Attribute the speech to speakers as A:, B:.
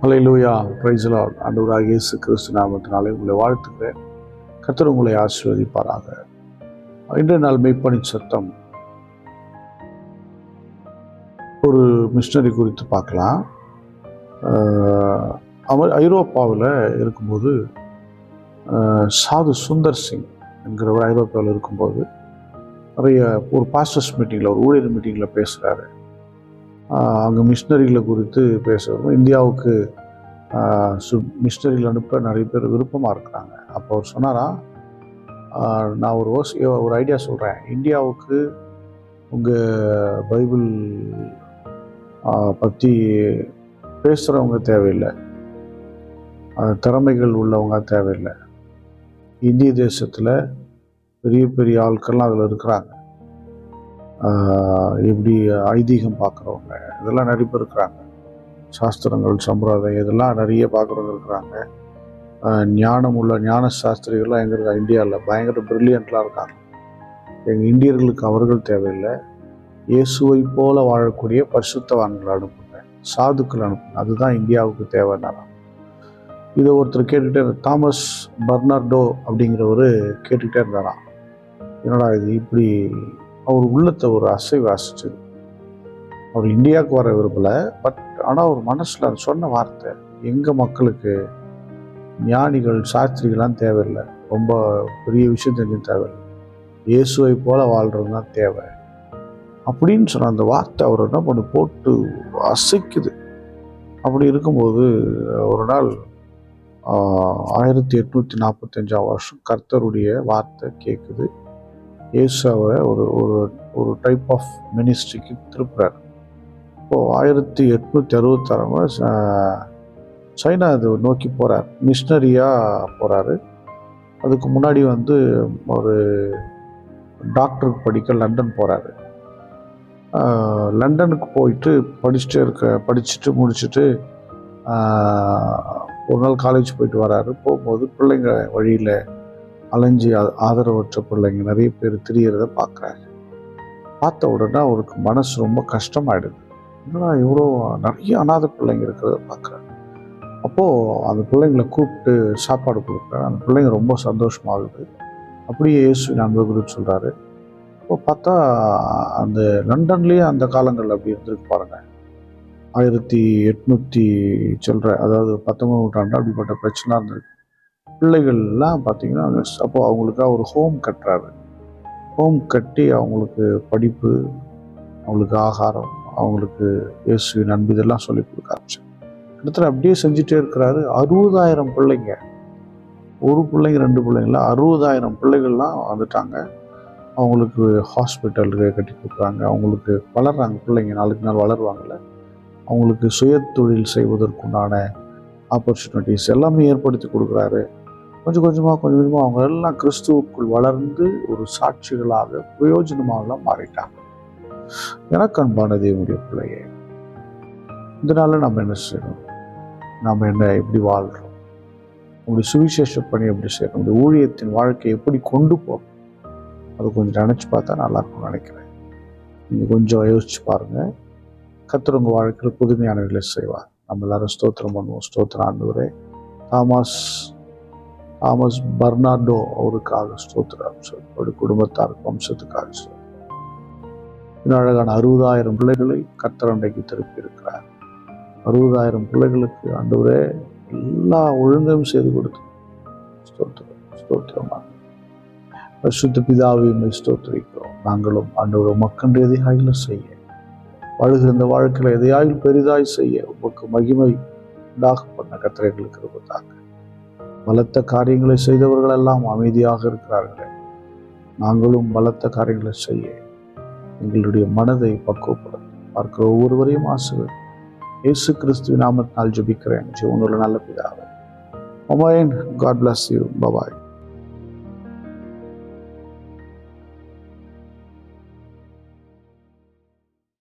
A: Hallelujah, praise the Lord. ஆண்டவராகிய இயேசு கிறிஸ்து நாமத்தினாலே உங்களை வாழ்த்துகிறேன். கர்த்தர் உங்களை ஆசீர்வதிப்பாராக. இன்றைய நாள் மெய்ப்பணி சத்தம் ஒரு மிஷனரி குறித்து பார்க்கலாம். அவர் ஐரோப்பாவில் இருக்கும்போது சாது சுந்தர் சிங் என்கிறவர் ஐரோப்பாவில் இருக்கும்போது நிறைய ஒரு பாஸ்டர்ஸ் மீட்டிங்கில், ஒரு ஊழியர் மீட்டிங்கில் பேசுகிறாரு. அங்கே மிஷினரிகளை குறித்து பேசுகிறோம். இந்தியாவுக்கு மிஷினரிகள் அனுப்ப நிறைய பேர் விருப்பமாக இருக்கிறாங்க. அப்போ அவர் சொன்னாரா, நான் ஒரு ஐடியா சொல்கிறேன். இந்தியாவுக்கு உங்கள் பைபிள் பற்றி பேசுகிறவங்க தேவையில்லை, திறமைகள் உள்ளவங்க தேவையில்லை. இந்திய தேசத்தில் பெரிய பெரிய ஆட்கள்லாம் அதில் இருக்கிறாங்க. எப்படி ஐதீகம் பார்க்குறவங்க இதெல்லாம் நிறைய பேர் இருக்கிறாங்க. சாஸ்திரங்கள், சம்பிரதாயம் இதெல்லாம் நிறைய பார்க்குறவங்க இருக்கிறாங்க. ஞானம் உள்ள ஞான சாஸ்திரிகள்லாம் எங்கே இருக்கா? இந்தியாவில் பயங்கர பிரில்லியண்ட்லாம் இருக்காங்க. எங்கள் இந்தியர்களுக்கு அவர்கள் தேவையில்லை. இயேசுவை போல வாழக்கூடிய பரிசுத்தவான்கள் அனுப்புங்க, சாதுக்கள் அனுப்புங்க, அதுதான் இந்தியாவுக்கு தேவைன்னாராம். இதை ஒருத்தர் கேட்டுக்கிட்டே தாமஸ் பர்னார்டோ அப்படிங்கிறவர் கேட்டுக்கிட்டே இருந்தாராம். என்னடா இது இப்படி? அவர் உள்ளத்தை ஒரு அசைவு அசைச்சது. அவர் இந்தியாவுக்கு வர விரும்பலை, ஆனால் அவர் மனசில் அது சொன்ன வார்த்தை, எங்கள் மக்களுக்கு ஞானிகள் சாஸ்திரிகள்லாம் தேவையில்லை, ரொம்ப பெரிய விஷயம் தெரிஞ்சு தேவையில்லை, இயேசுவை போல வாழ்கிறது தான் தேவை அப்படின்னு சொன்ன அந்த வார்த்தை அவர் என்ன பண்ணி போட்டு அசைக்குது. அப்படி இருக்கும்போது ஒரு நாள் 1845 கர்த்தருடைய வார்த்தை கேட்குது. இயேசுவை ஒரு டைப் ஆஃப் மினிஸ்ட்ரிக்கு திருப்புறார். இப்போது 1866 சைனா அது நோக்கி போகிறார், மிஷினரியாக போகிறாரு. அதுக்கு முன்னாடி ஒரு டாக்டருக்கு படிக்க லண்டன் போகிறாரு. லண்டனுக்கு போயிட்டு படிச்சுட்டு முடிச்சுட்டு ஒரு நாள் காலேஜ் போயிட்டு வராரு. போகும்போது பிள்ளைங்க வழியில் அலைஞ்சி ஆதரவற்ற பிள்ளைங்க நிறைய பேர் திரியறத பார்க்குறாரு. பார்த்த உடனே அவருக்கு மனசு ரொம்ப கஷ்டமாயிடுது. என்னடா இவ்வளோ நிறைய அநாத பிள்ளைங்க இருக்கிறத பார்க்குறாரு. அப்போது அந்த பிள்ளைங்களை கூப்பிட்டு சாப்பாடு கொடுக்குறாரு. அந்த பிள்ளைங்க ரொம்ப சந்தோஷமாகுது. அப்படியே இயேசுவின் அன்பை குறித்து சொல்கிறாரு. இப்போ பார்த்தா அந்த லண்டன்லேயே அந்த காலங்களில் அப்படி இருந்திருக்கு பாருங்கள். 1800 அதாவது 19ஆம் நூற்றாண்டு அப்படிப்பட்ட பிரச்சனை இருந்திருக்கு. பிள்ளைகள்லாம் பார்த்தீங்கன்னா அப்போ அவங்களுக்காக ஒரு ஹோம் கட்டுறாரு. ஹோம் கட்டி அவங்களுக்கு படிப்பு, அவங்களுக்கு ஆகாரம், அவங்களுக்கு இயேசுவின் அன்பு இதெல்லாம் சொல்லி கொடுக்க ஆரம்பிச்சு. கிட்டத்தட்ட அப்படியே செஞ்சுட்டே இருக்கிறாரு. 60,000 பிள்ளைங்க, ஒரு பிள்ளைங்க 2 பிள்ளைங்கள 60,000 பிள்ளைகள்லாம் வந்துட்டாங்க. அவங்களுக்கு ஹாஸ்பிட்டலுக்கு கட்டி கொடுக்குறாங்க. அவங்களுக்கு வளர்கிறாங்க பிள்ளைங்க, நாளுக்கு நாள் வளருவாங்கள்ல. அவங்களுக்கு சுய தொழில் செய்வதற்குண்டான ஆப்பர்ச்சுனிட்டிஸ் எல்லாமே ஏற்படுத்தி கொடுக்குறாரு. கொஞ்சம் கொஞ்சமாக அவங்க எல்லாம் கிறிஸ்துவுக்குள் வளர்ந்து ஒரு சாட்சிகளாக பிரயோஜனமாக மாறிட்டாங்க. எனக்கு அன்பான தேவனுடைய பிள்ளையே, இதனால நம்ம என்ன செய்யணும்? நம்ம எப்படி வாழ்கிறோம்? நம்முடைய சுவிசேஷ பணி எப்படி செய்யணும்? நம்முடைய ஊழியத்தின் வாழ்க்கையை எப்படி கொண்டு போகணும்? அது கொஞ்சம் நினச்சி பார்த்தா நல்லா இருக்கும்னு நினைக்கிறேன். நீங்கள் கொஞ்சம் யோசிச்சு பாருங்கள். கர்த்தர் உங்கள் வாழ்க்கையில் புதுமையானவர்களை செய்வார். நம்ம எல்லாரும் ஸ்தோத்திரம் பண்ணுவோம். ஸ்தோத்திரம் ஆண்டவரே. தாமஸ் பர்னார்டோ அவருக்காக ஸ்தோத்திரம் சொல்லி குடும்பத்தார் வம்சத்துக்காக சொல்லி இன்னும் அழகான 60,000 பிள்ளைகளை கர்த்தர் அன்றைக்கு திருப்பி இருக்கிறார். 60,000 பிள்ளைகளுக்கு ஆண்டவரே எல்லா ஒழுங்கும் செய்து கொடுத்து ஸ்தோத்திரமாக பரிசுத்த பிதாவை ஸ்தோத்திரிக்கிறோம். நாங்களும் ஆண்டவர் மக்கள் எதையாயிலும் செய்ய வாழ்கிற இந்த வாழ்க்கையில் எதையாயில் பெரிதாய் செய்ய உமக்கு மகிமை உண்டாக பண்ண கர்த்தர்களுக்கு இருப்பதாக. பலத்த காரியங்களை செய்தவர்கள் எல்லாம் அமைதியாக இருக்கிறார்களே, நாங்களும் பலத்த காரியங்களை செய்ய எங்களுடைய மனதை பக்குவப்படும். பார்க்கிற ஒவ்வொருவரையும் ஆசீர்வதி. இயேசு கிறிஸ்துவின் நாமத்தினால் ஜெபிக்கிறேன் ஜீவனுள்ள நல்ல பிதாவே. ஆமென். God bless you. Bye bye.